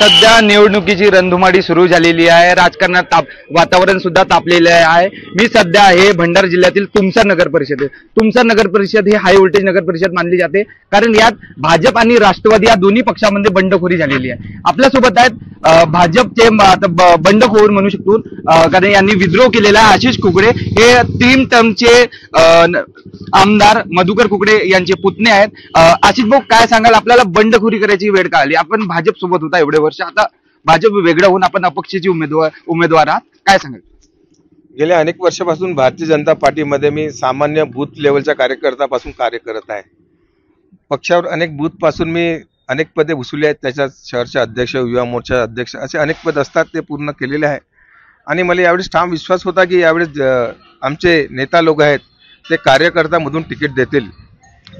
सध्या निवडणुकीची रणधुमाळी सुरू झालेली आहे। राजकारणात वातावरण सुद्धा तापलेले आहे। मी सध्या आहे भंडारा जिल्ह्यातील तुमसर नगर परिषद। तुमसर नगर परिषद ही हाय व्होल्टेज नगर परिषद मानली जाते, कारण यात भाजप आणि राष्ट्रवादी या दोन्ही पक्षांमध्ये बंडखोरी झालेली आहे। आपल्यासोबत आहेत भाजपचे बंडखोर म्हणू शकतो, कारण यांनी विद्रोह केलेला आहे। आशिष कुकडे हे 3 टर्मचे आमदार मधुकर कुकडे यांचे पुतणे आहेत। आशिष भाऊ, काय सांगाल, आपल्याला बंडखोरी करायची वेळ का आली? आपण भाजप सोबत होता एवढे वर्ष, आता भाजप वेगळं होऊन आपण अपक्षाचे उमेदवार आहात, काय सांगाल? गेल्या अनेक वर्षापासून भारतीय जनता पार्टीमध्ये मी सामान्य बूथ लेवलच्या कार्यकर्त्यापासून कार्य करत आहे। पक्षावर अनेक बूथ पासून मी अनेक पदे भूषवली आहेत। त्याच्यात शहरचे अध्यक्ष, युवा मोर्चा अध्यक्ष असे अनेक पद असतात, ते पूर्ण केलेले आहे। आणि मला यावेळेस ठाम विश्वास होता की यावेळेस आमचे नेता लोक आहेत ते कार्यकर्त्यामधून तिकीट देतील।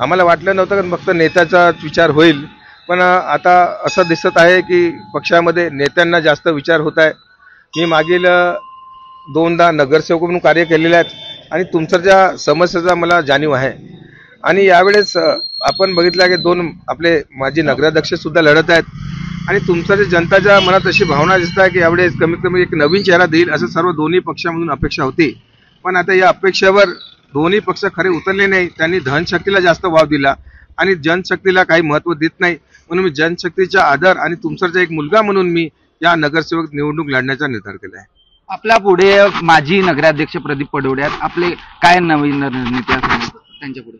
आम्हाला वाटलं नव्हतं की फक्त नेत्याचा विचार होईल, पण आता असं दिसत आहे की पक्षामध्ये नेत्यांना जास्त विचार होत आहे। मी मागील 2दा नगरसेवक म्हणून कार्य केलेले आहेत आणि तुमच्या समस्येचा मला जाणीव आहे। आणि यावेळेस आपण बघितलं की 2 आपले माजी नगराध्यक्ष सुद्धा लढत आहेत आणि तुमच्या जनताच्या मनात अशी भावना दिसत आहे की यावेळेस कमीत कमी एक नवीन चेहरा देईल असं सर्व दोन्ही पक्षामधून अपेक्षा होती। पण आता या अपेक्षेवर दोन्ही पक्ष खरे उतरले नाही। त्यांनी धनशक्तीला जास्त वाव दिला आणि जनशक्तीला काही महत्त्व देत नाही, म्हणून मी जनशक्तीचा आदर आणि तुमचा एक मुलगा म्हणून मी या नगरसेवक निवडणूक लढण्याचा निर्धार केला आहे। आपल्या पुढे माजी नगराध्यक्ष प्रदीप पडवडे आहेत, आपले काय नवीन रणनीती त्यांच्या पुढे?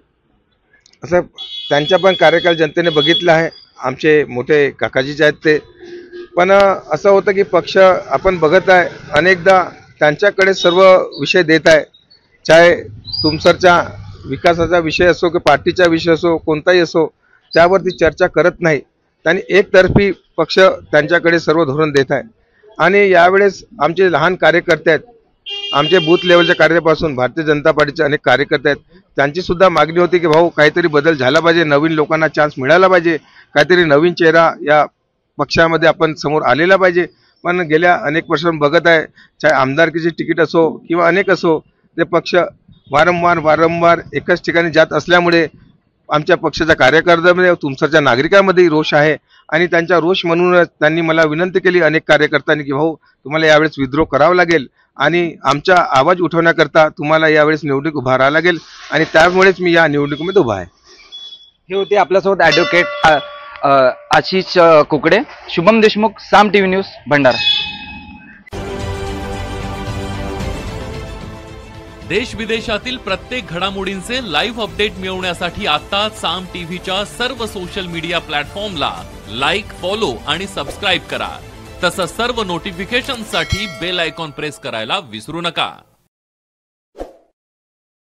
असं त्यांचा पण कार्यकाल जनतेने बघितला आहे, आमचे मोठे काकाजीचे आहेत ते। पण असं होतं की पक्ष आपण बघत आहे अनेकदा त्यांच्याकडे सर्व विषय देत आहे, चाहे तुमसरच्या विकासाचा विषय असो की पार्टीचा विषय असो, कोणताही असो, त्यावरती चर्चा करत नाही। त्यांनी एकतर्फी पक्ष त्यांच्याकडे सर्व धोरण देत आहे। आणि यावेळेस आमचे लहान कार्यकर्ते आहेत, आमचे बूथ लेवलच्या कार्यापासून भारतीय जनता पार्टीचे अनेक कार्यकर्ते आहेत, त्यांची सुद्धा मागणी होती की भाऊ काहीतरी बदल झाला पाहिजे, नवीन लोकांना चान्स मिळाला पाहिजे, काहीतरी नवीन चेहरा या पक्षामध्ये आपण समोर आलेला पाहिजे। पण गेल्या अनेक वर्षांपासून बघत आहे, चाहे आमदारकीची तिकीट असो किंवा अनेक असो, ते पक्ष वारंवार एकाच ठिकाणी जात असल्यामुळे आमच्या पक्षाच्या कार्यकर्त्यांमध्ये तुमच्या नागरिकांमध्ये रोष आहे। आणि त्यांचा रोष म्हणूनच त्यांनी मला विनंती केली अनेक कार्यकर्त्यांनी की भाऊ तुम्हाला यावेळेस विद्रोह करावा लागेल आणि आमचा आवाज उठवण्याकरता तुम्हाला यावेळेस निवडणूक उभा राहावं लागेल, आणि त्यामुळेच मी या निवडणुकीमध्ये उभा आहे। हे होते आपल्यासोबत ॲडव्होकेट आशिष कुकडे। शुभम देशमुख, साम टीव्ही न्यूज, भंडारा। देश विदेशातील प्रत्येक घडामोडींचे लाईव्ह अपडेट मिळवण्यासाठी आता साम टीव्हीच्या सर्व सोशल मीडिया प्लॅटफॉर्मला लाईक, फॉलो आणि सबस्क्राईब करा। तसंच सर्व नोटिफिकेशनसाठी बेल आयकॉन प्रेस करायला विसरू नका।